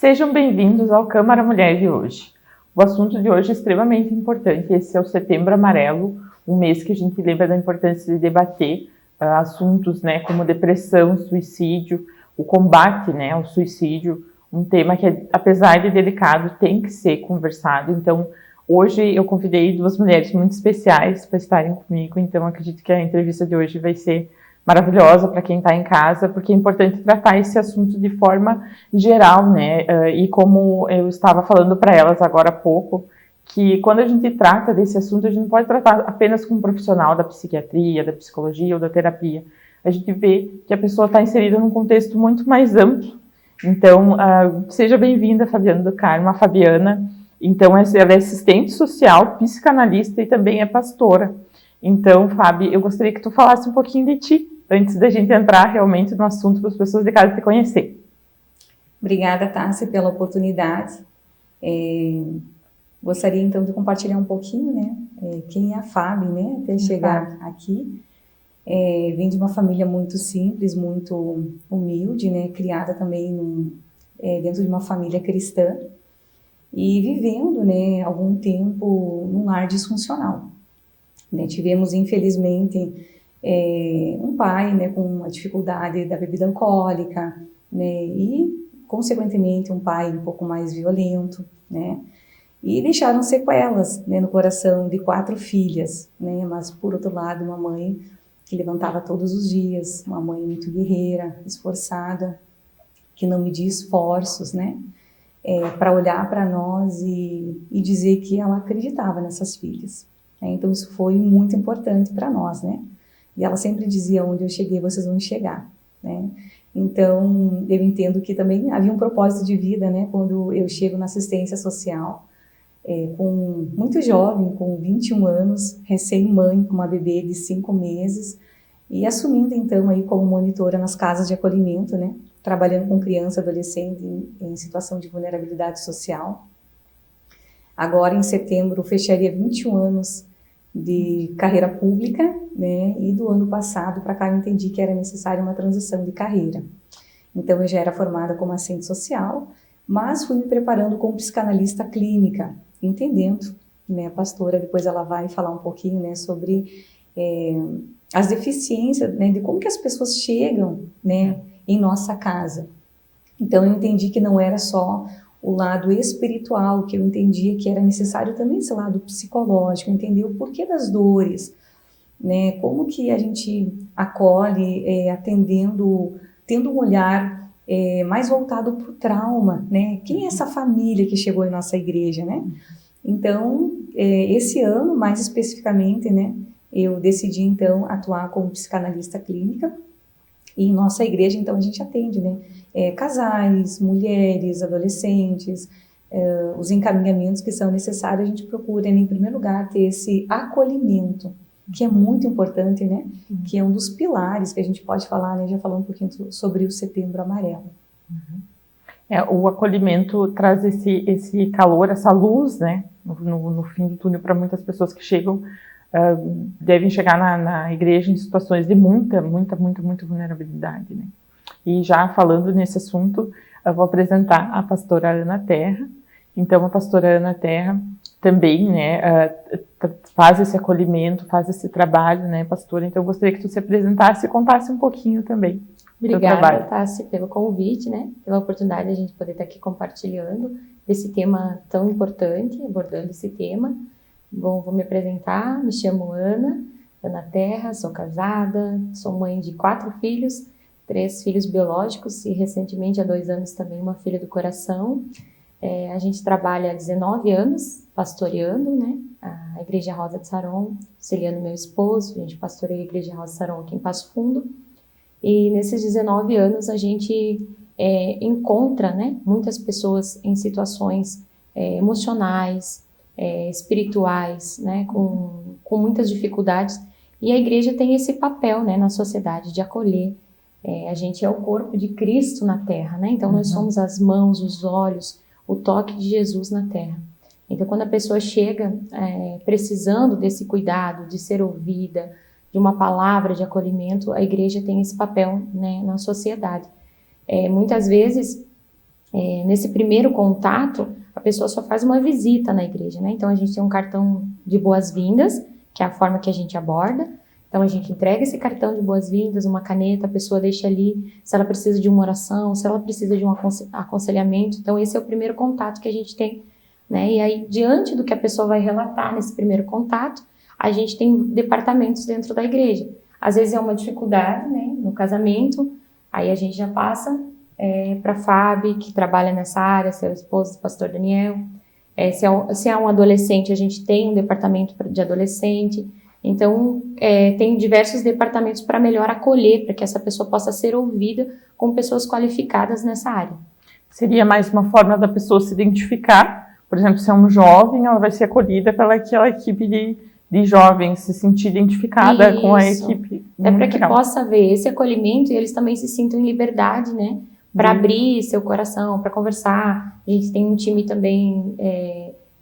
Sejam bem-vindos ao Câmara Mulher de hoje. O assunto de hoje é extremamente importante. Esse é o Setembro Amarelo, um mês que a gente lembra da importância de debater assuntos, como depressão, suicídio, o combate, ao suicídio, um tema que, apesar de delicado, tem que ser conversado. Então, hoje eu convidei duas mulheres muito especiais para estarem comigo, então acredito que a entrevista de hoje vai ser maravilhosa para quem está em casa, porque é importante tratar esse assunto de forma geral, E como eu estava falando para elas agora há pouco, que quando a gente trata desse assunto, a gente não pode tratar apenas com um profissional da psiquiatria, da psicologia ou da terapia. A gente vê que a pessoa está inserida num contexto muito mais amplo. Então, seja bem-vinda, Fabiana do Carmo. A Fabiana, então, ela é assistente social, psicanalista e também é pastora. Então, Fabi, eu gostaria que tu falasse um pouquinho de ti, antes da gente entrar realmente no assunto para as pessoas de casa te conhecer. Obrigada, Tássia, pela oportunidade. Gostaria, então, de compartilhar um pouquinho, quem é a Fabi, até chegar aqui. Vim de uma família muito simples, muito humilde, criada também dentro de uma família cristã e vivendo, algum tempo num lar disfuncional. Tivemos, infelizmente, um pai, com uma dificuldade da bebida alcoólica, e, consequentemente, um pai um pouco mais violento, e deixaram sequelas, no coração de 4 filhas, mas, por outro lado, uma mãe que levantava todos os dias, uma mãe muito guerreira, esforçada, que não media esforços, para olhar para nós e dizer que ela acreditava nessas filhas. Então, isso foi muito importante para nós, E ela sempre dizia: onde eu cheguei, vocês vão chegar, Então, eu entendo que também havia um propósito de vida, quando eu chego na assistência social, muito jovem, com 21 anos, recém-mãe, com uma bebê de 5 meses, e assumindo, então, aí como monitora nas casas de acolhimento, trabalhando com criança e adolescente em situação de vulnerabilidade social. Agora, em setembro, fecharia 21 anos de carreira pública, e do ano passado para cá eu entendi que era necessária uma transição de carreira. Então, eu já era formada como assistente social, mas fui me preparando como psicanalista clínica, entendendo, a pastora, depois ela vai falar um pouquinho, sobre as deficiências, de como que as pessoas chegam, em nossa casa. Então, eu entendi que não era só o lado espiritual, que eu entendia que era necessário também esse lado psicológico, entender o porquê das dores, como que a gente acolhe, atendendo, tendo um olhar mais voltado para o trauma, Quem é essa família que chegou em nossa igreja, Então, esse ano, mais especificamente, eu decidi, então, atuar como psicanalista clínica. E em nossa igreja, então, a gente atende, casais, mulheres, adolescentes, os encaminhamentos que são necessários, a gente procura, em primeiro lugar, ter esse acolhimento, que é muito importante, que é um dos pilares que a gente pode falar, já falando um pouquinho sobre o Setembro Amarelo. O acolhimento traz esse calor, essa luz, no fim do túnel para muitas pessoas que chegam, devem chegar na igreja em situações de muita vulnerabilidade, E já falando nesse assunto, eu vou apresentar a pastora Ana Terra. Então, a pastora Ana Terra também, faz esse acolhimento, faz esse trabalho, pastora? Então, eu gostaria que tu se apresentasse e contasse um pouquinho também. Obrigada, Tassi, pelo convite, pela oportunidade de a gente poder estar aqui compartilhando desse tema tão importante, abordando esse tema. Bom, vou me apresentar, me chamo Ana Terra, sou casada, sou mãe de 4 filhos, 3 filhos biológicos e recentemente, há 2 anos, também uma filha do coração. A gente trabalha há 19 anos pastoreando, a Igreja Rosa de Saron, auxiliando meu esposo, a gente pastoreia a Igreja Rosa de Saron aqui em Passo Fundo. E nesses 19 anos a gente encontra, muitas pessoas em situações emocionais, espirituais, com muitas dificuldades. E a igreja tem esse papel, na sociedade de acolher. A gente é o corpo de Cristo na terra, Então nós somos as mãos, os olhos, o toque de Jesus na terra. Então quando a pessoa chega precisando desse cuidado, de ser ouvida, de uma palavra de acolhimento, a igreja tem esse papel, na sociedade. Muitas vezes Nesse primeiro contato, a pessoa só faz uma visita na igreja, né? Então, a gente tem um cartão de boas-vindas, que é a forma que a gente aborda. Então, a gente entrega esse cartão de boas-vindas, uma caneta, a pessoa deixa ali se ela precisa de uma oração, se ela precisa de um aconselhamento. Então, esse é o primeiro contato que a gente tem, né? E aí, diante do que a pessoa vai relatar nesse primeiro contato, a gente tem departamentos dentro da igreja. Às vezes é uma dificuldade, né, no casamento, aí a gente já passa para a Fábio, que trabalha nessa área, seu esposo, o pastor Daniel. Se é um adolescente, a gente tem um departamento de adolescente. Então, tem diversos departamentos para melhor acolher, para que essa pessoa possa ser ouvida com pessoas qualificadas nessa área. Seria mais uma forma da pessoa se identificar. Por exemplo, se é um jovem, ela vai ser acolhida pelaquela equipe de jovens, se sentir identificada Isso. com a equipe. Para que possa haver esse acolhimento e eles também se sintam em liberdade, né? Para abrir seu coração, para conversar. A gente tem um time também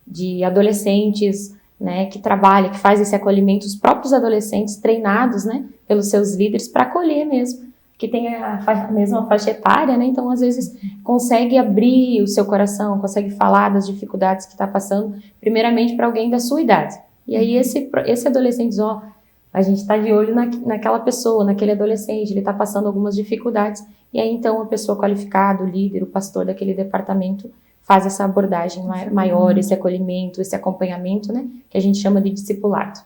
de adolescentes, né, que trabalha, que faz esse acolhimento, os próprios adolescentes treinados, né, pelos seus líderes para acolher mesmo, que tem a mesma faixa etária, né, então às vezes consegue abrir o seu coração, consegue falar das dificuldades que está passando, primeiramente para alguém da sua idade. E aí esse adolescente diz, a gente está de olho naquela pessoa, naquele adolescente, ele está passando algumas dificuldades, e aí então a pessoa qualificada, o líder, o pastor daquele departamento, faz essa abordagem maior, esse acolhimento, esse acompanhamento, né, que a gente chama de discipulado.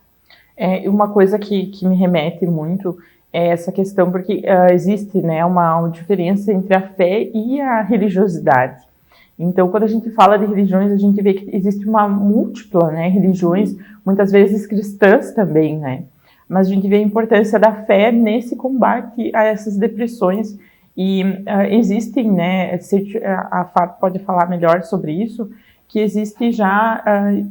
Uma coisa que me remete muito é essa questão, porque existe, né, uma diferença entre a fé e a religiosidade. Então, quando a gente fala de religiões, a gente vê que existe uma múltipla, né, religiões, muitas vezes cristãs também, né, mas a gente vê a importância da fé nesse combate a essas depressões. E existem, né, a Fábio pode falar melhor sobre isso, que existe já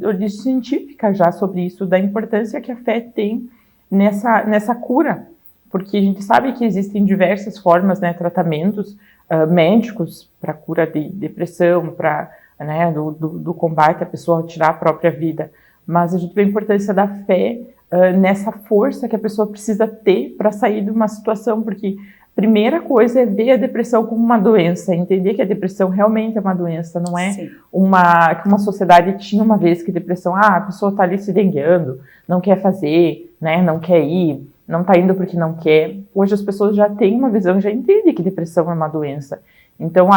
origem científica já sobre isso, da importância que a fé tem nessa cura, porque a gente sabe que existem diversas formas, né, tratamentos médicos para cura de depressão, para, né, do combate a pessoa tirar a própria vida, mas a gente vê a importância da fé nessa força que a pessoa precisa ter para sair de uma situação, porque primeira coisa é ver a depressão como uma doença, entender que a depressão realmente é uma doença, não é que uma sociedade tinha uma vez que depressão, a pessoa está ali se dengueando, não quer fazer, né, não quer ir, não está indo porque não quer. Hoje as pessoas já têm uma visão, já entendem que depressão é uma doença. Então,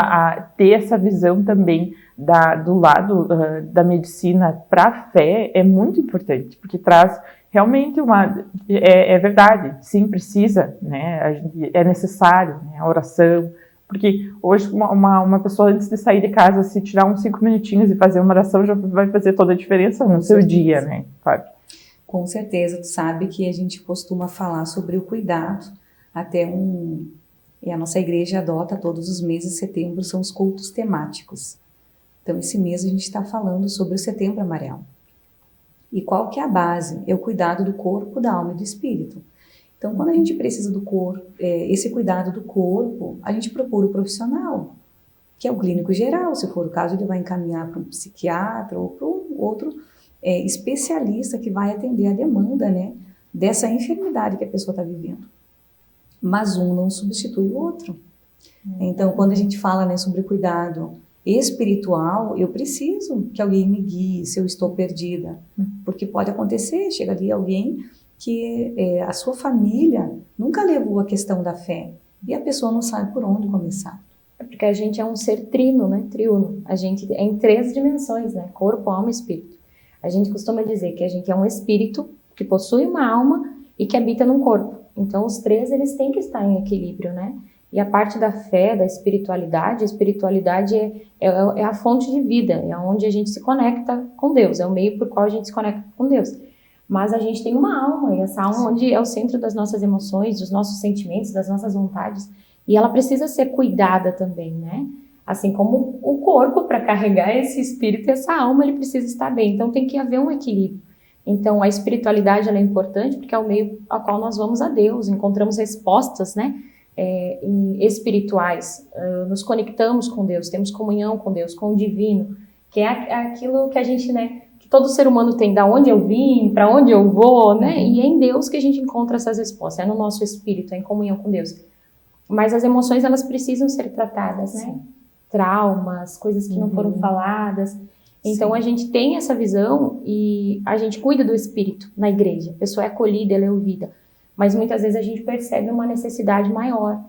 ter essa visão também do lado da medicina para a fé é muito importante, porque traz realmente é verdade, sim, precisa, né, é necessário, né, a oração, porque hoje uma pessoa antes de sair de casa, se tirar uns 5 minutinhos e fazer uma oração, já vai fazer toda a diferença no seu dia, né, Fábio? Com certeza, tu sabe que a gente costuma falar sobre o cuidado, e a nossa igreja adota todos os meses de setembro, são os cultos temáticos. Então, esse mês a gente está falando sobre o Setembro Amarelo. E qual que é a base? É o cuidado do corpo, da alma e do espírito. Então, quando a gente precisa do corpo, esse cuidado do corpo, a gente procura o profissional, que é o clínico geral. Se for o caso, ele vai encaminhar para um psiquiatra ou para um outro especialista que vai atender a demanda, né, dessa enfermidade que a pessoa está vivendo. Mas um não substitui o outro. Então, quando a gente fala, né, sobre cuidado espiritual, eu preciso que alguém me guie se eu estou perdida, porque pode acontecer, chega ali alguém que a sua família nunca levou a questão da fé e a pessoa não sabe por onde começar. É porque a gente é um ser trino, né, triuno, a gente é em 3 dimensões, né, corpo, alma e espírito. A gente costuma dizer que a gente é um espírito que possui uma alma e que habita num corpo. Então, os 3, eles têm que estar em equilíbrio, né? E a parte da fé, da espiritualidade, a espiritualidade é a fonte de vida, é onde a gente se conecta com Deus, é o meio por qual a gente se conecta com Deus. Mas a gente tem uma alma, e essa alma onde é o centro das nossas emoções, dos nossos sentimentos, das nossas vontades, e ela precisa ser cuidada também, né? Assim como o corpo, para carregar esse espírito e essa alma, ele precisa estar bem. Então, tem que haver um equilíbrio. Então, a espiritualidade ela é importante porque é o meio ao qual nós vamos a Deus, encontramos respostas, né, espirituais, nos conectamos com Deus, temos comunhão com Deus, com o divino, que é aquilo que a gente, né, que todo ser humano tem, da onde eu vim, para onde eu vou, né, e é em Deus que a gente encontra essas respostas, é no nosso espírito, é em comunhão com Deus. Mas as emoções, elas precisam ser tratadas, né? traumas, coisas que não foram faladas. Então, a gente tem essa visão e a gente cuida do espírito na igreja. A pessoa é acolhida, ela é ouvida. Mas muitas vezes a gente percebe uma necessidade maior,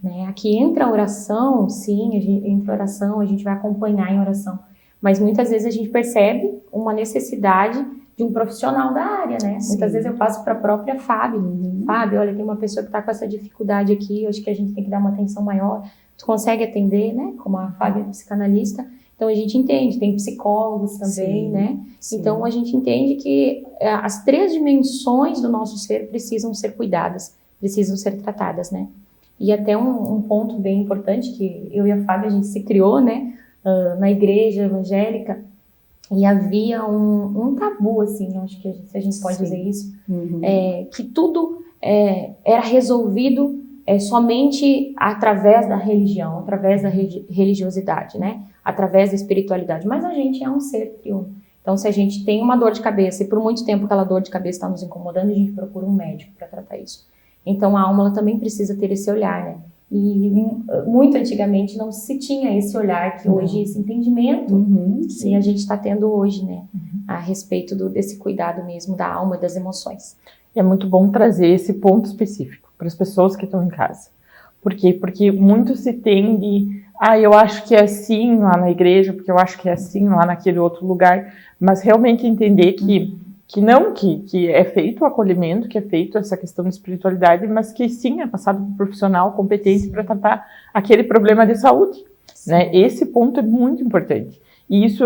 né? Aqui entra a oração, sim, entra a oração, a gente vai acompanhar em oração. Mas muitas vezes a gente percebe uma necessidade de um profissional da área, né? Sim. Muitas vezes eu passo para a própria Fábio. Fábio, olha, tem uma pessoa que está com essa dificuldade aqui, eu acho que a gente tem que dar uma atenção maior. Tu consegue atender, né? Como a Fábio é psicanalista. Então a gente entende, tem psicólogos também, Sim, né? sim. Então a gente entende que as 3 dimensões do nosso ser precisam ser cuidadas, precisam ser tratadas, né? E até um ponto bem importante que eu e a Fábio, a gente se criou, né? Na igreja evangélica, e havia um tabu, assim, acho que se a gente pode dizer isso, que tudo era resolvido somente através da religião, através da religiosidade, né? Através da espiritualidade. Mas a gente é um ser triuno. Então, se a gente tem uma dor de cabeça, e por muito tempo aquela dor de cabeça está nos incomodando, a gente procura um médico para tratar isso. Então, a alma ela também precisa ter esse olhar, né? E muito antigamente não se tinha esse olhar, que hoje, esse entendimento, e a gente está tendo hoje, né? A respeito desse cuidado mesmo da alma e das emoções. E é muito bom trazer esse ponto específico para as pessoas que estão em casa. Por quê? Porque muito se tende, eu acho que é assim lá na igreja, porque eu acho que é assim lá naquele outro lugar, mas realmente entender que é feito o acolhimento, que é feito essa questão de espiritualidade, mas que sim, é passado por um profissional competente para tratar aquele problema de saúde, né? Esse ponto é muito importante. E isso,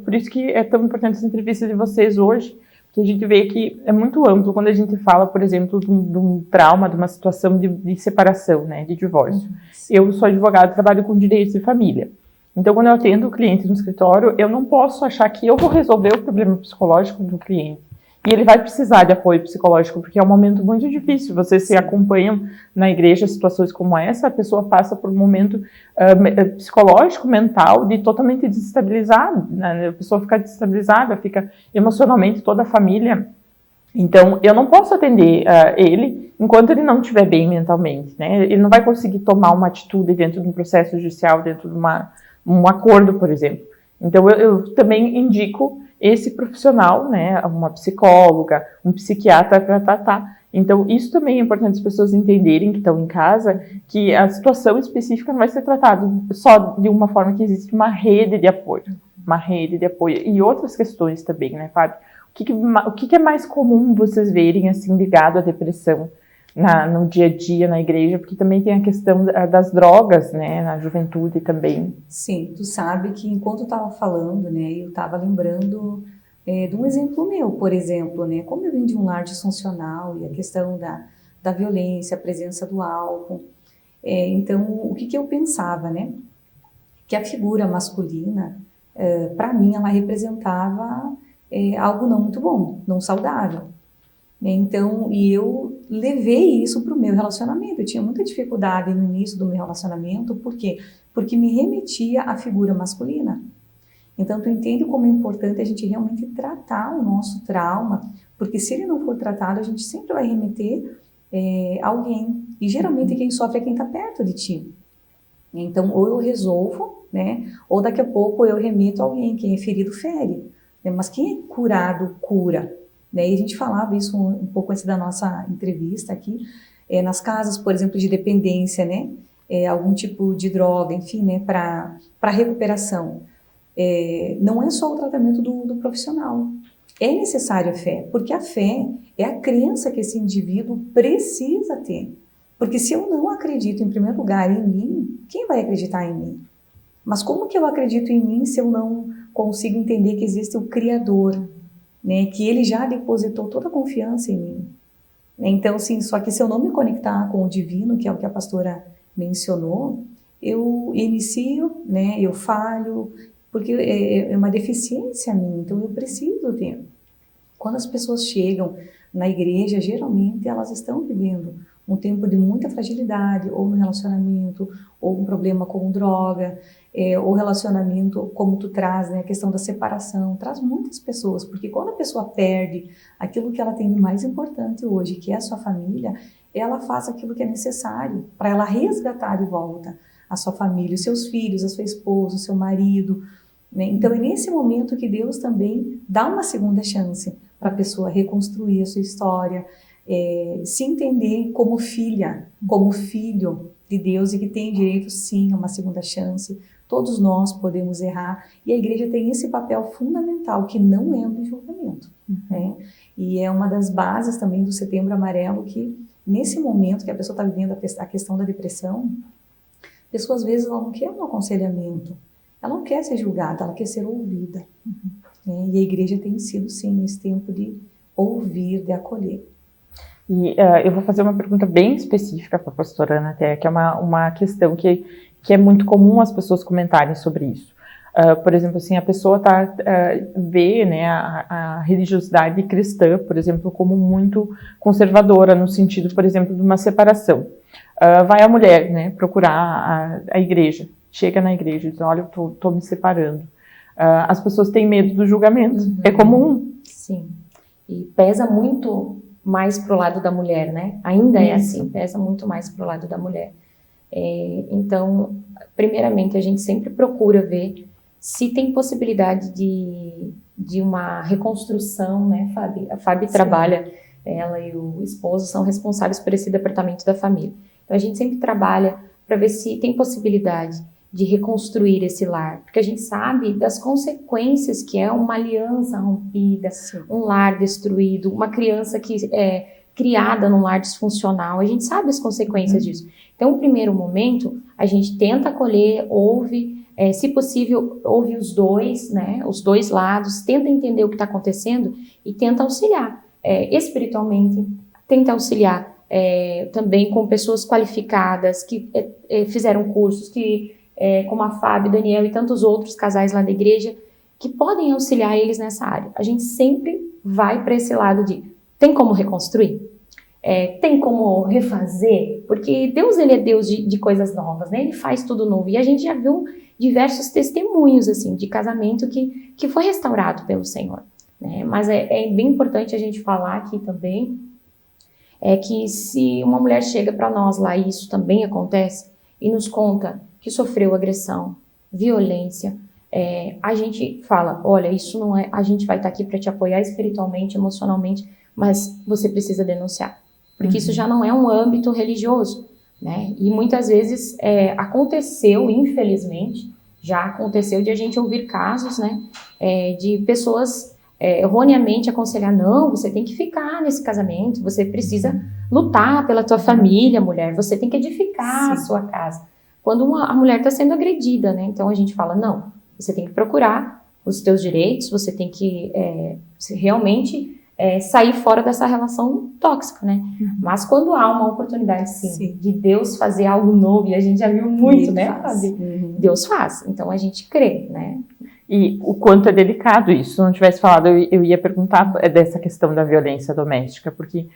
por isso que é tão importante essa entrevista de vocês hoje, que a gente vê que é muito amplo quando a gente fala, por exemplo, de um trauma, de uma situação de separação, né, de divórcio. Eu sou advogada, trabalho com direitos de família. Então, quando eu atendo o cliente no escritório, eu não posso achar que eu vou resolver o problema psicológico do cliente. E ele vai precisar de apoio psicológico, porque é um momento muito difícil. Vocês se acompanham na igreja situações como essa, a pessoa passa por um momento psicológico, mental, de totalmente desestabilizado, né? A pessoa fica desestabilizada, fica emocionalmente toda a família. Então, eu não posso atender ele enquanto ele não estiver bem mentalmente, né? Ele não vai conseguir tomar uma atitude dentro de um processo judicial, dentro de um acordo, por exemplo. Então, eu também indico esse profissional, né, uma psicóloga, um psiquiatra para tratar. Então, isso também é importante as pessoas entenderem que estão em casa, que a situação específica não vai ser tratada só de uma forma que existe uma rede de apoio. E outras questões também, né, Fábio? O que é mais comum vocês verem, assim, ligado à depressão no dia a dia, na igreja? Porque também tem a questão das drogas, né, na juventude também. Sim, tu sabe que enquanto eu estava falando, né, eu estava lembrando de um exemplo meu, por exemplo, né, como eu vim de um lar disfuncional e a questão da violência, a presença do álcool. Então, o que eu pensava, né? Que a figura masculina, para mim, ela representava algo não muito bom, não saudável. Então, e eu levei isso para o meu relacionamento. Eu tinha muita dificuldade no início do meu relacionamento, por quê? Porque me remetia à figura masculina. Então, tu entende como é importante a gente realmente tratar o nosso trauma, porque se ele não for tratado, a gente sempre vai remeter alguém. E geralmente quem sofre é quem está perto de ti. Então, ou eu resolvo, né? Ou daqui a pouco eu remeto alguém. Quem é ferido, fere. Né? Mas quem é curado, cura. Né? E a gente falava isso um pouco antes da nossa entrevista aqui, nas casas, por exemplo, de dependência, né? Algum tipo de droga, enfim, né? Para recuperação. Não é só o tratamento do profissional. É necessário a fé, porque a fé é a crença que esse indivíduo precisa ter. Porque se eu não acredito, em primeiro lugar, em mim, quem vai acreditar em mim? Mas como que eu acredito em mim se eu não consigo entender que existe o Criador, né? Que Ele já depositou toda a confiança em mim? Então, sim, só que se eu não me conectar com o divino, que é o que a pastora mencionou, eu inicio, né? Eu falho, porque é uma deficiência minha, então eu preciso ter. Quando as pessoas chegam na igreja, geralmente elas estão vivendo um tempo de muita fragilidade, ou no relacionamento, ou um problema com droga, ou relacionamento, como tu traz, né, a questão da separação, traz muitas pessoas, porque quando a pessoa perde aquilo que ela tem de mais importante hoje, que é a sua família, ela faz aquilo que é necessário para ela resgatar de volta a sua família, os seus filhos, a sua esposa, o seu marido, né? Então é nesse momento que Deus também dá uma segunda chance para a pessoa reconstruir a sua história, se entender como filha, como filho de Deus e que tem direito sim a uma segunda chance. Todos nós podemos errar e a igreja tem esse papel fundamental que não é o de julgamento, né? E é uma das bases também do Setembro Amarelo que nesse momento que a pessoa está vivendo a questão da depressão, a pessoa às vezes ela não quer um aconselhamento, ela não quer ser julgada, ela quer ser ouvida, né? E a igreja tem sido sim esse tempo de ouvir, de acolher. E eu vou fazer uma pergunta bem específica para a pastora Ana, até, que é uma questão que é muito comum as pessoas comentarem sobre isso. Por exemplo, assim, a pessoa vê, né, a religiosidade cristã, por exemplo, como muito conservadora, no sentido, por exemplo, de uma separação. Vai a mulher, né, procurar a igreja, chega na igreja e diz, olha, eu estou me separando. As pessoas têm medo do julgamento, é comum. Sim, e pesa muito mais pro lado da mulher, né? Ainda é assim, pesa muito mais pro lado da mulher. Então, primeiramente, a gente sempre procura ver se tem possibilidade de uma reconstrução, né, Fábio? A Fábio trabalha, ela e o esposo são responsáveis por esse departamento da família. Então, a gente sempre trabalha para ver se tem possibilidade de reconstruir esse lar, porque a gente sabe das consequências que é uma aliança rompida, um lar destruído, uma criança que é criada num lar disfuncional, a gente sabe as consequências disso. Então, no primeiro momento, a gente tenta acolher, ouve, se possível, ouve os dois, né, os dois lados, tenta entender o que está acontecendo e tenta auxiliar espiritualmente, tenta auxiliar também com pessoas qualificadas que fizeram cursos, como a Fábio, Daniel e tantos outros casais lá da igreja, que podem auxiliar eles nessa área. A gente sempre vai para esse lado de, tem como reconstruir? Tem como refazer? Porque Deus, ele é Deus de coisas novas, né? Ele faz tudo novo. E a gente já viu diversos testemunhos, assim, de casamento que foi restaurado pelo Senhor, né? Mas é bem importante a gente falar aqui também, que se uma mulher chega para nós lá, e isso também acontece, e nos conta que sofreu agressão, violência, a gente fala, olha, isso não é, a gente vai estar aqui para te apoiar espiritualmente, emocionalmente, mas você precisa denunciar, porque isso já não é um âmbito religioso, né? E muitas vezes aconteceu, infelizmente, já aconteceu de a gente ouvir casos, né, de pessoas erroneamente aconselhar, não, você tem que ficar nesse casamento, você precisa lutar pela tua família, mulher, você tem que edificar a sua casa. Quando a mulher está sendo agredida, né? Então a gente fala, não, você tem que procurar os teus direitos, você tem que realmente sair fora dessa relação tóxica, né? Mas quando há uma oportunidade, sim, de Deus fazer algo novo, e a gente já viu muito, né, Fábio? Deus faz, então a gente crê, né? E o quanto é delicado isso. Se não tivesse falado, eu ia perguntar dessa questão da violência doméstica, porque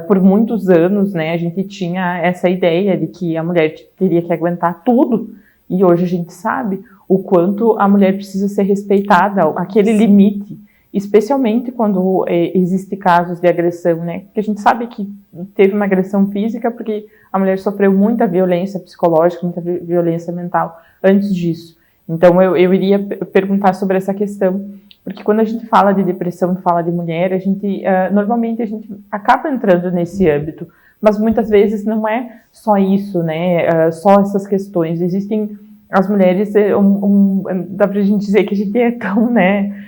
por muitos anos, né, a gente tinha essa ideia de que a mulher teria que aguentar tudo, e hoje a gente sabe o quanto a mulher precisa ser respeitada, aquele limite, especialmente quando existem casos de agressão, né, porque a gente sabe que teve uma agressão física porque a mulher sofreu muita violência psicológica, muita violência mental antes disso. Então eu iria perguntar sobre essa questão, porque quando a gente fala de depressão e fala de mulher, a gente normalmente a gente acaba entrando nesse âmbito, mas muitas vezes não é só isso, né? Só essas questões. Existem as mulheres, dá pra gente dizer que a gente é tão, né,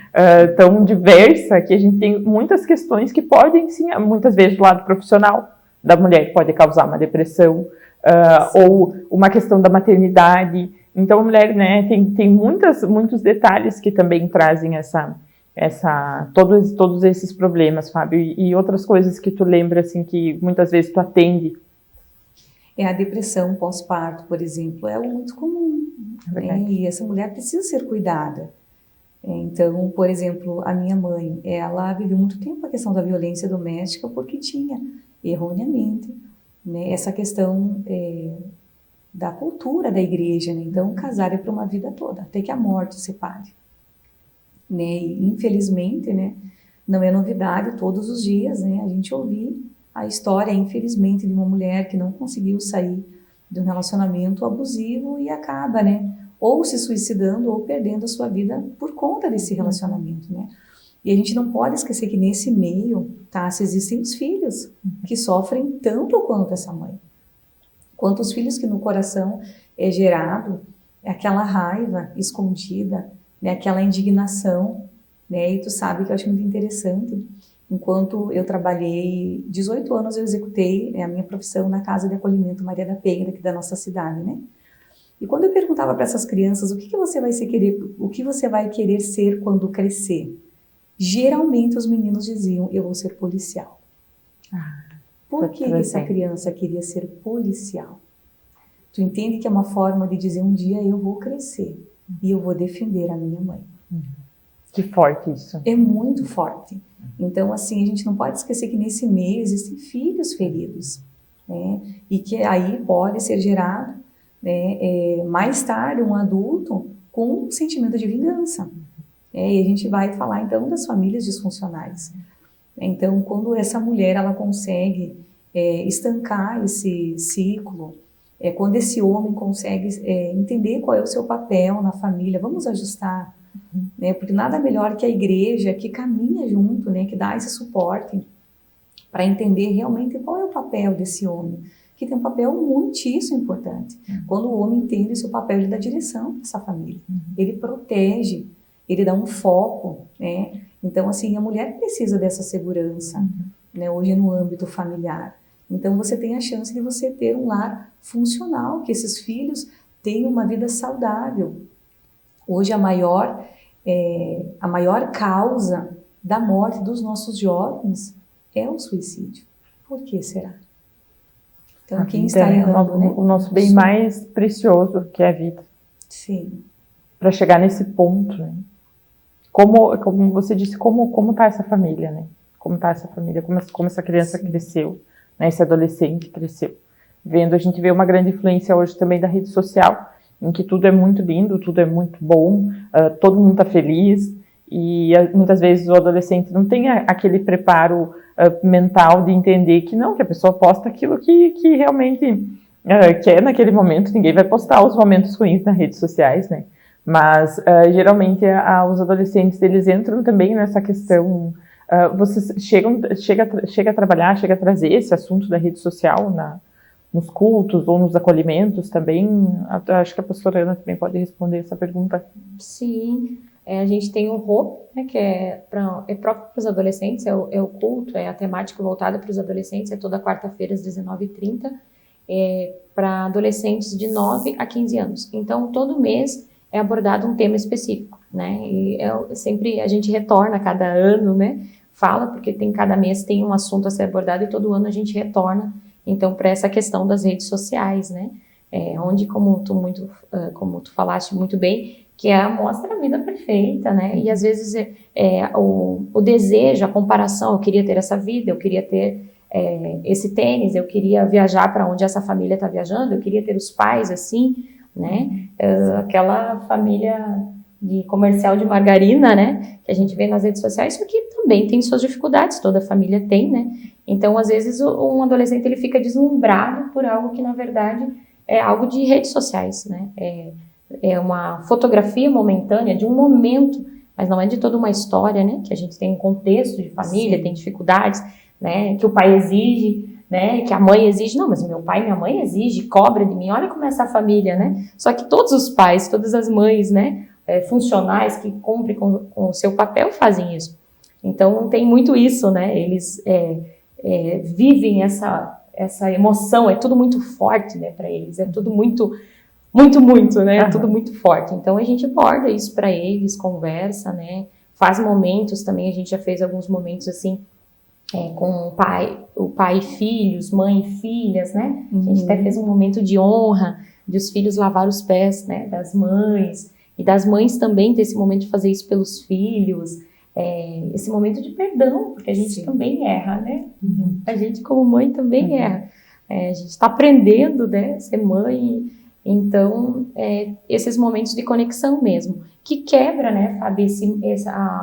tão diversa, que a gente tem muitas questões que podem, sim, muitas vezes do lado profissional da mulher pode causar uma depressão, ou uma questão da maternidade. Então, a mulher, né, tem muitos detalhes que também trazem todos esses problemas, Fábio, e outras coisas que tu lembra, assim, que muitas vezes tu atende. A depressão pós-parto, por exemplo, é algo muito comum, né? E essa mulher precisa ser cuidada. Então, por exemplo, a minha mãe, ela viveu muito tempo a questão da violência doméstica porque tinha, erroneamente, né, essa questão da cultura da igreja, né? Então, casar é para uma vida toda, até que a morte separe, né? E, infelizmente, né, não é novidade todos os dias, né, a gente ouvir a história, infelizmente, de uma mulher que não conseguiu sair de um relacionamento abusivo e acaba, né? Ou se suicidando ou perdendo a sua vida por conta desse relacionamento, né? E a gente não pode esquecer que nesse meio, tá, se existem os filhos que sofrem tanto quanto essa mãe. Quanto os filhos que no coração é gerado aquela raiva escondida, né, aquela indignação, né? E tu sabe que eu acho muito interessante. Enquanto eu trabalhei 18 anos, eu executei a minha profissão na Casa de Acolhimento Maria da Penha, aqui da nossa cidade, né? E quando eu perguntava para essas crianças o que você vai querer ser quando crescer, geralmente os meninos diziam: eu vou ser policial. Por que essa criança queria ser policial? Tu entende que é uma forma de dizer: um dia eu vou crescer e eu vou defender a minha mãe. Que forte isso. É muito forte. Então, assim, a gente não pode esquecer que nesse meio existem filhos feridos, né? E que aí pode ser gerado, né, mais tarde um adulto com um sentimento de vingança. E a gente vai falar então das famílias disfuncionais. Então, quando essa mulher ela consegue estancar esse ciclo, quando esse homem consegue entender qual é o seu papel na família, vamos ajustar, né? Porque nada melhor que a igreja que caminha junto, né, que dá esse suporte para entender realmente qual é o papel desse homem, que tem um papel muitíssimo importante. Quando o homem entende o seu papel, ele dá direção para essa família, ele protege, ele dá um foco, né? Então, assim, a mulher precisa dessa segurança, né, hoje no âmbito familiar. Então, você tem a chance de você ter um lar funcional, que esses filhos tenham uma vida saudável. Hoje, a maior causa da morte dos nossos jovens é o suicídio. Por que será? Então, quem está errando, né? O nosso bem mais precioso, que é a vida. Sim. Para chegar nesse ponto, né? Como você disse, como está essa família, né? Como está essa família, como essa criança cresceu, né? Esse adolescente cresceu. A gente vê uma grande influência hoje também da rede social, em que tudo é muito lindo, tudo é muito bom, todo mundo está feliz, e muitas vezes o adolescente não tem aquele preparo mental de entender que não, que a pessoa posta aquilo que realmente quer naquele momento. Ninguém vai postar os momentos ruins nas redes sociais, né? Mas geralmente os adolescentes, eles entram também nessa questão. Vocês chega a trabalhar, chega a trazer esse assunto da rede social nos cultos ou nos acolhimentos também? Acho que a pastora Ana também pode responder essa pergunta. Sim, a gente tem o Hope, né, que é próprio para os adolescentes, é o culto, é a temática voltada para os adolescentes, é toda quarta-feira às 19h30, para adolescentes de 9 a 15 anos. Então, todo mês é abordado um tema específico, né? E sempre a gente retorna a cada ano, né? Fala, porque cada mês tem um assunto a ser abordado e todo ano a gente retorna, então, para essa questão das redes sociais, né? Onde, como tu falaste muito bem, que mostra a vida perfeita, né? E às vezes o desejo, a comparação, eu queria ter essa vida, eu queria ter esse tênis, eu queria viajar para onde essa família está viajando, eu queria ter os pais assim, né? Aquela família de comercial de margarina, né? Que a gente vê nas redes sociais, isso aqui também tem suas dificuldades, toda família tem, né? Então, às vezes, um adolescente ele fica deslumbrado por algo que, na verdade, é algo de redes sociais, né? É uma fotografia momentânea de um momento, mas não é de toda uma história, né? Que a gente tem um contexto de família, Sim. Tem dificuldades, né? Que o pai exige, né? Que a mãe exige. Não, mas meu pai e minha mãe exige, cobra de mim. Olha como é essa família, né? Só que todos os pais, todas as mães, né? Funcionais que cumprem com o seu papel fazem isso. Então, tem muito isso, né? Eles vivem essa emoção, é tudo muito forte, né, para eles, é tudo muito, né, é tudo muito forte. Então, a gente aborda isso para eles, conversa, né, faz momentos também, a gente já fez alguns momentos assim, com o pai e filhos, mãe e filhas, né, a gente até fez um momento de honra, de os filhos lavar os pés, né, das mães, e das mães também ter esse momento de fazer isso pelos filhos, esse momento de perdão, porque a gente Sim. também erra, né? A gente como mãe também erra. A gente está aprendendo, né, a ser mãe, então esses momentos de conexão mesmo, que quebra, né, Fábio,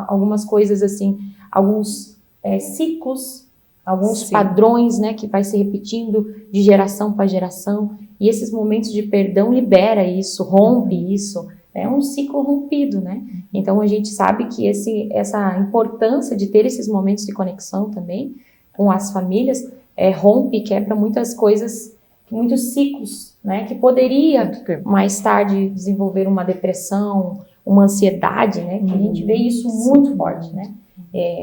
algumas coisas assim, alguns ciclos, alguns Sim. padrões, né, que vai se repetindo de geração para geração. E esses momentos de perdão libera isso, rompe isso, é um ciclo rompido, né? Então a gente sabe que essa importância de ter esses momentos de conexão também com as famílias rompe e quebra muitas coisas, muitos ciclos, né? Que poderia mais tarde desenvolver uma depressão, uma ansiedade, né? Que a gente vê isso muito forte, né?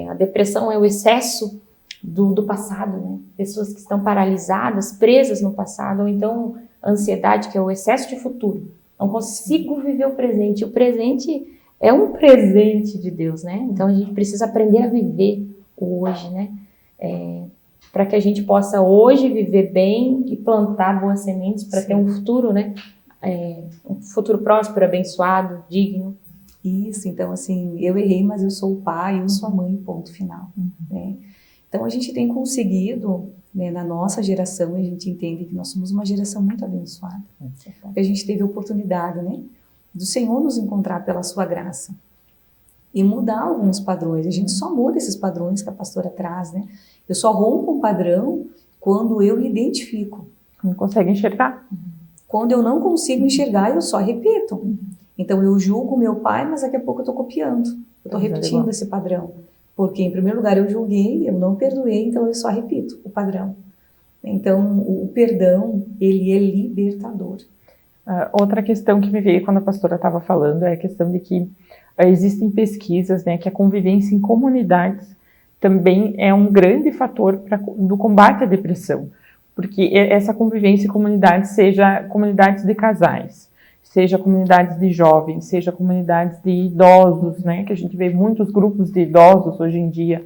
A depressão é o excesso do passado, né? Pessoas que estão paralisadas, presas no passado, ou então a ansiedade, que é o excesso de futuro. Não consigo viver o presente. O presente é um presente de Deus, né? Então a gente precisa aprender a viver o hoje, né? Para que a gente possa hoje viver bem e plantar boas sementes para ter um futuro, né? Um futuro próspero, abençoado, digno. Isso, então assim, eu errei, mas eu sou o pai, eu sou a mãe, ponto final, né? Então a gente tem conseguido, né, na nossa geração, a gente entende que nós somos uma geração muito abençoada. A gente teve a oportunidade, né, do Senhor nos encontrar pela sua graça e mudar alguns padrões. A gente só muda esses padrões que a pastora traz, né? Eu só rompo um padrão quando eu me identifico. Não consegue enxergar. Quando eu não consigo enxergar, eu só repito. Então eu julgo meu pai, mas daqui a pouco eu estou copiando. Eu estou repetindo esse padrão. Porque, em primeiro lugar, eu julguei, eu não perdoei, então eu só repito o padrão. Então, o perdão, ele é libertador. Outra questão que me veio quando a pastora estava falando é a questão de que existem pesquisas, né, que a convivência em comunidades também é um grande fator do combate à depressão. Porque essa convivência em comunidades, seja comunidades de casais, seja comunidades de jovens, seja comunidades de idosos, né, que a gente vê muitos grupos de idosos hoje em dia,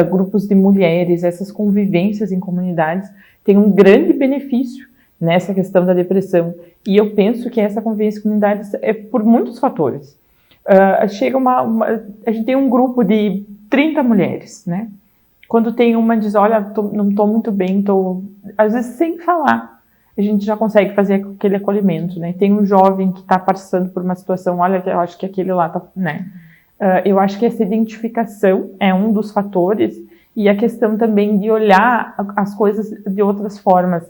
grupos de mulheres, essas convivências em comunidades têm um grande benefício nessa questão da depressão. E eu penso que essa convivência em comunidades é por muitos fatores. A gente tem um grupo de 30 mulheres, né? Quando tem uma diz, olha, não estou muito bem, às vezes sem falar, a gente já consegue fazer aquele acolhimento, né? Tem um jovem que está passando por uma situação, olha, eu acho que aquele lá está, né? Eu acho que essa identificação é um dos fatores e a questão também de olhar as coisas de outras formas.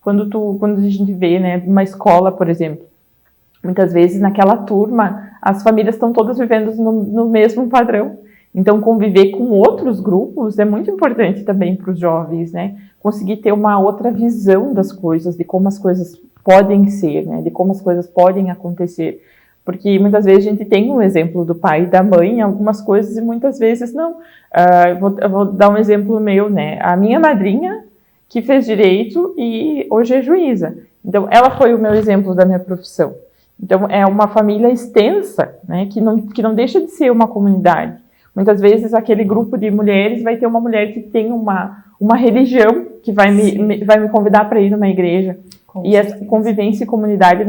Quando a gente vê, né, uma escola, por exemplo, muitas vezes naquela turma as famílias estão todas vivendo no mesmo padrão. Então, conviver com outros grupos é muito importante também para os jovens, né? Conseguir ter uma outra visão das coisas, de como as coisas podem ser, né? De como as coisas podem acontecer. Porque muitas vezes a gente tem um exemplo do pai e da mãe em algumas coisas e muitas vezes não. Eu vou dar um exemplo meu, né? A minha madrinha, que fez direito e hoje é juíza. Então, ela foi o meu exemplo da minha profissão. Então, é uma família extensa, né? Que não deixa de ser uma comunidade. Muitas vezes aquele grupo de mulheres vai ter uma mulher que tem uma religião que vai me convidar para ir numa igreja. E essa convivência e comunidade,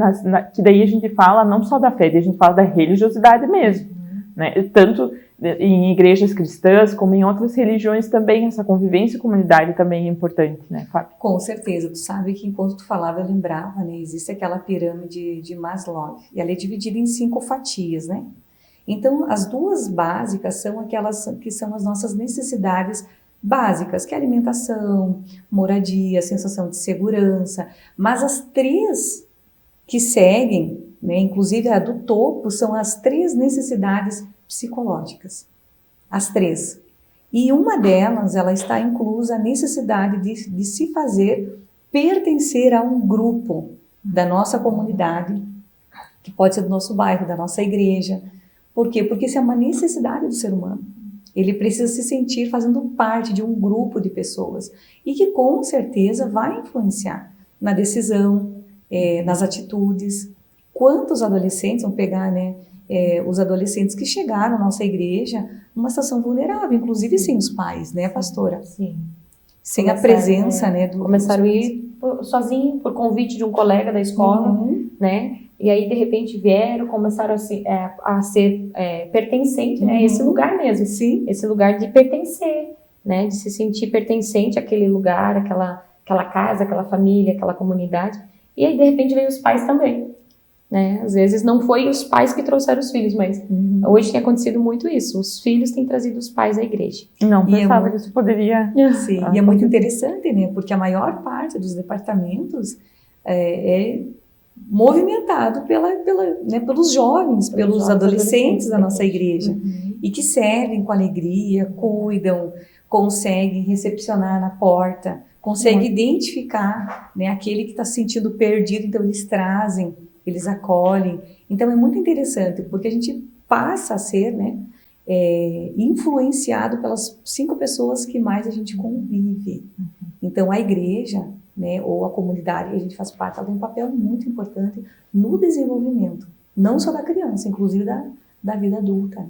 que daí a gente fala não só da fé, a gente fala da religiosidade mesmo. Né? Tanto em igrejas cristãs como em outras religiões também, essa convivência e comunidade também é importante, né, Fábio? Com certeza. Tu sabe que enquanto tu falava, eu lembrava, né? Existe aquela pirâmide de Maslow e ela é dividida em 5 fatias, né? Então, as 2 básicas são aquelas que são as nossas necessidades básicas, que é alimentação, moradia, sensação de segurança. Mas as 3 que seguem, né, inclusive a do topo, são as 3 necessidades psicológicas. As 3. E uma delas, ela está inclusa a necessidade de se fazer pertencer a um grupo da nossa comunidade, que pode ser do nosso bairro, da nossa igreja. Por quê? Porque isso é uma necessidade do ser humano. Ele precisa se sentir fazendo parte de um grupo de pessoas e que com certeza vai influenciar na decisão, nas atitudes. Quantos adolescentes, vamos pegar, né, os adolescentes que chegaram à nossa igreja numa situação vulnerável, inclusive sem os pais, né, pastora? Sim. Sem a presença, né, começaram a ir sozinho por convite de um colega da escola, né? E aí, de repente, vieram, começaram a ser pertencente, né? Esse lugar mesmo. Sim. Esse lugar de pertencer, né? De se sentir pertencente àquele lugar, àquela casa, àquela família, àquela comunidade. E aí, de repente, veio os pais também, né? Às vezes não foi os pais que trouxeram os filhos, mas hoje tem acontecido muito isso. Os filhos têm trazido os pais à igreja. Não pensava que isso poderia... Sim, e é muito interessante, né? Porque a maior parte dos departamentos é movimentado pelos jovens, pelos adolescentes da nossa igreja, e que servem com alegria, cuidam, conseguem recepcionar na porta, conseguem identificar, né, aquele que está se sentindo perdido, então eles trazem, eles acolhem. Então é muito interessante, porque a gente passa a ser, né, influenciado pelas 5 pessoas que mais a gente convive. Então a igreja, né, ou a comunidade que a gente faz parte, ela tem um papel muito importante no desenvolvimento, não só da criança, inclusive da vida adulta.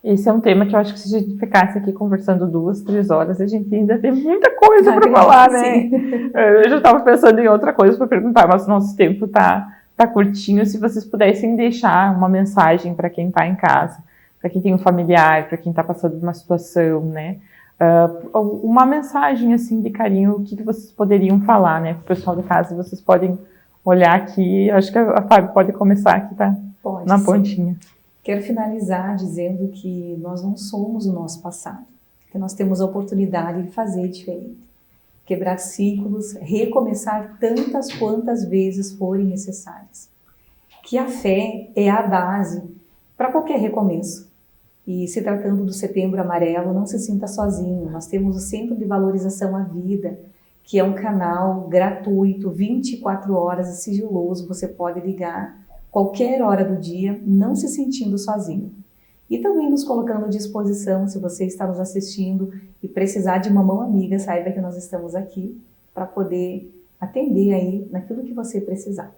Esse é um tema que eu acho que se a gente ficasse aqui conversando 2, 3 horas, a gente ainda tem muita coisa para falar, né? Eu já estava pensando em outra coisa para perguntar, mas o nosso tempo tá curtinho. Se vocês pudessem deixar uma mensagem para quem está em casa, para quem tem um familiar, para quem está passando por uma situação, né? Uma mensagem assim de carinho, o que vocês poderiam falar, né, para o pessoal de casa? Vocês podem olhar aqui, acho que a Fábio pode começar aqui, tá? Pode, na sim. Pontinha. Quero finalizar dizendo que nós não somos o nosso passado, que nós temos a oportunidade de fazer diferente, quebrar ciclos, recomeçar tantas quantas vezes forem necessárias. Que a fé é a base para qualquer recomeço. E se tratando do Setembro Amarelo, não se sinta sozinho. Nós temos o Centro de Valorização à Vida, que é um canal gratuito, 24 horas e sigiloso. Você pode ligar qualquer hora do dia, não se sentindo sozinho. E também nos colocando à disposição, se você está nos assistindo e precisar de uma mão amiga, saiba que nós estamos aqui para poder atender aí naquilo que você precisar.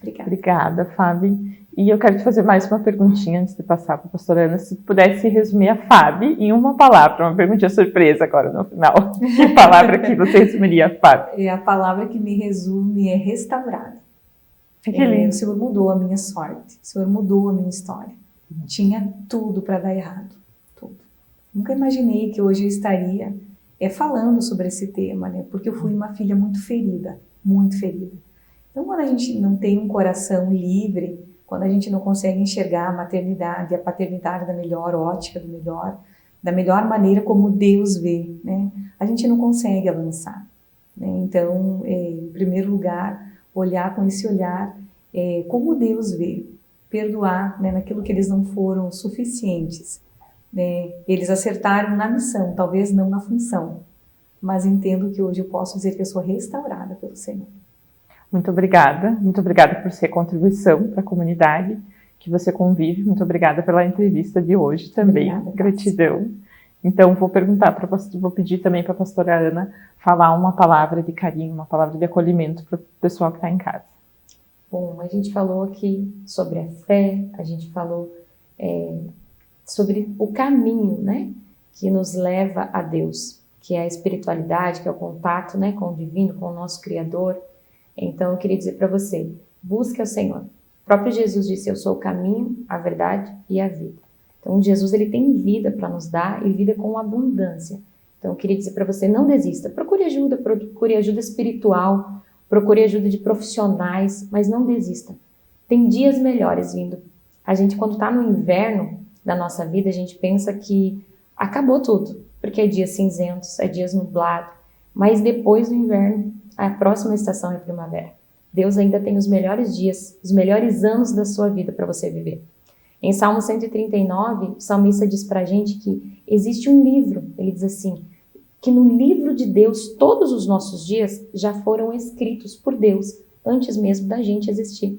Obrigada. Obrigada, Fábio. E eu quero te fazer mais uma perguntinha antes de passar para a pastora Ana. Se pudesse resumir a Fábio em uma palavra, uma perguntinha surpresa agora no final. Que palavra que você resumiria a Fábio? A palavra que me resume é restaurada. O Senhor mudou a minha sorte, o Senhor mudou a minha história. Tinha tudo para dar errado, tudo. Nunca imaginei que hoje eu estaria falando sobre esse tema, né? Porque eu fui uma filha muito ferida, muito ferida. Então, quando a gente não tem um coração livre, quando a gente não consegue enxergar a maternidade, a paternidade da melhor ótica, da melhor maneira como Deus vê, né? A gente não consegue avançar, né? Então, em primeiro lugar, olhar com esse olhar como Deus vê, perdoar, né, naquilo que eles não foram suficientes, né? Eles acertaram na missão, talvez não na função, mas entendo que hoje eu posso dizer que eu sou restaurada pelo Senhor. Muito obrigada por sua contribuição para a comunidade que você convive. Muito obrigada pela entrevista de hoje também. Obrigada, gratidão. Então, vou pedir também para a pastora Ana falar uma palavra de carinho, uma palavra de acolhimento para o pessoal que está em casa. Bom, a gente falou aqui sobre a fé, a gente falou sobre o caminho, né, que nos leva a Deus, que é a espiritualidade, que é o contato, né, com o divino, com o nosso Criador. Então, eu queria dizer para você, busque o Senhor. O próprio Jesus disse, eu sou o caminho, a verdade e a vida. Então, Jesus, ele tem vida para nos dar e vida com abundância. Então, eu queria dizer para você, não desista. Procure ajuda espiritual, procure ajuda de profissionais, mas não desista. Tem dias melhores vindo. A gente, quando está no inverno da nossa vida, a gente pensa que acabou tudo, porque é dias cinzentos, é dias nublados. Mas depois do inverno, a próxima estação é primavera. Deus ainda tem os melhores dias, os melhores anos da sua vida para você viver. Em Salmo 139, o salmista diz para a gente que existe um livro, ele diz assim, que no livro de Deus, todos os nossos dias já foram escritos por Deus, antes mesmo da gente existir.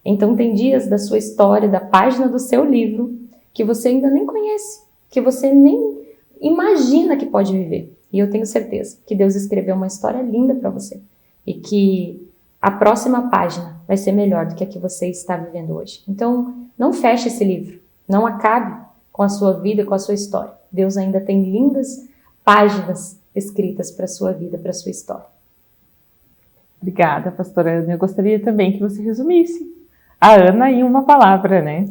Então tem dias da sua história, da página do seu livro, que você ainda nem conhece, que você nem imagina que pode viver. E eu tenho certeza que Deus escreveu uma história linda para você. E que a próxima página vai ser melhor do que a que você está vivendo hoje. Então, não feche esse livro. Não acabe com a sua vida, com a sua história. Deus ainda tem lindas páginas escritas para a sua vida, para a sua história. Obrigada, pastora Ana. Eu gostaria também que você resumisse a Ana em uma palavra, né?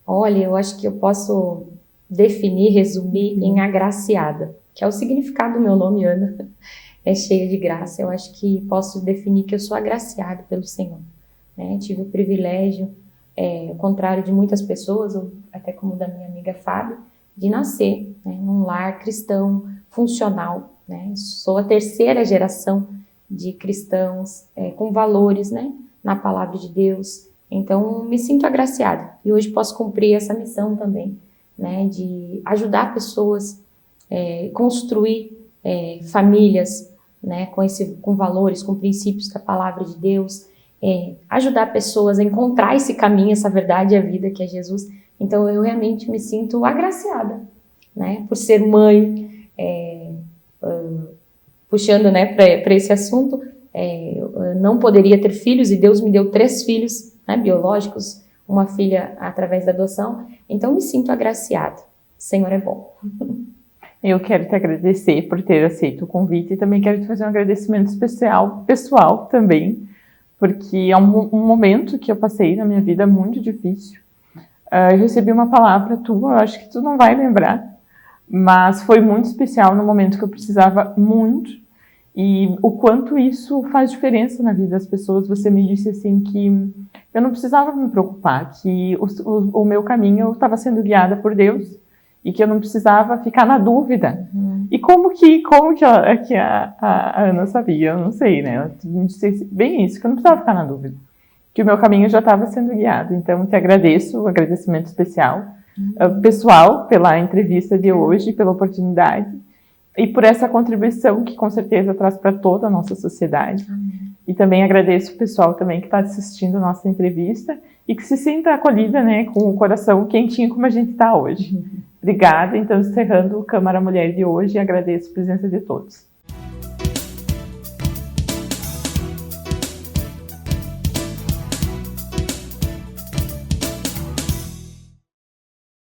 Olha, eu acho que eu posso definir, resumir em agraciada, que é o significado do meu nome, Ana. É cheia de graça. Eu acho que posso definir que eu sou agraciada pelo Senhor, né? Tive o privilégio, ao contrário de muitas pessoas, ou até como da minha amiga Fábio, de nascer, né, num lar cristão, funcional, né? Sou a terceira geração de cristãos com valores, né, na palavra de Deus. Então, me sinto agraciada. E hoje posso cumprir essa missão também, né, de ajudar pessoas, construir famílias, né, com valores, com princípios da palavra de Deus, ajudar pessoas a encontrar esse caminho, essa verdade e a vida que é Jesus. Então, eu realmente me sinto agraciada, né, por ser mãe, puxando, né, para esse assunto, eu não poderia ter filhos e Deus me deu 3 filhos, né, biológicos, uma filha através da adoção, então me sinto agraciada. O Senhor é bom. Eu quero te agradecer por ter aceito o convite e também quero te fazer um agradecimento especial, pessoal também, porque é um momento que eu passei na minha vida muito difícil. Eu recebi uma palavra tua, eu acho que tu não vai lembrar, mas foi muito especial no momento que eu precisava muito, e o quanto isso faz diferença na vida das pessoas. Você me disse assim que eu não precisava me preocupar, que o meu caminho eu estava sendo guiada por Deus e que eu não precisava ficar na dúvida. E como que a Ana sabia? Eu não sei, né? Ela me disse bem isso, que eu não precisava ficar na dúvida, que o meu caminho já estava sendo guiado. Então, te agradeço, um agradecimento especial, pessoal, pela entrevista de hoje, pela oportunidade e por essa contribuição que com certeza traz para toda a nossa sociedade. E também agradeço o pessoal também que está assistindo a nossa entrevista e que se sinta acolhida, né, com o coração quentinho como a gente está hoje. Obrigada. Então, encerrando o Câmara Mulher de hoje, agradeço a presença de todos.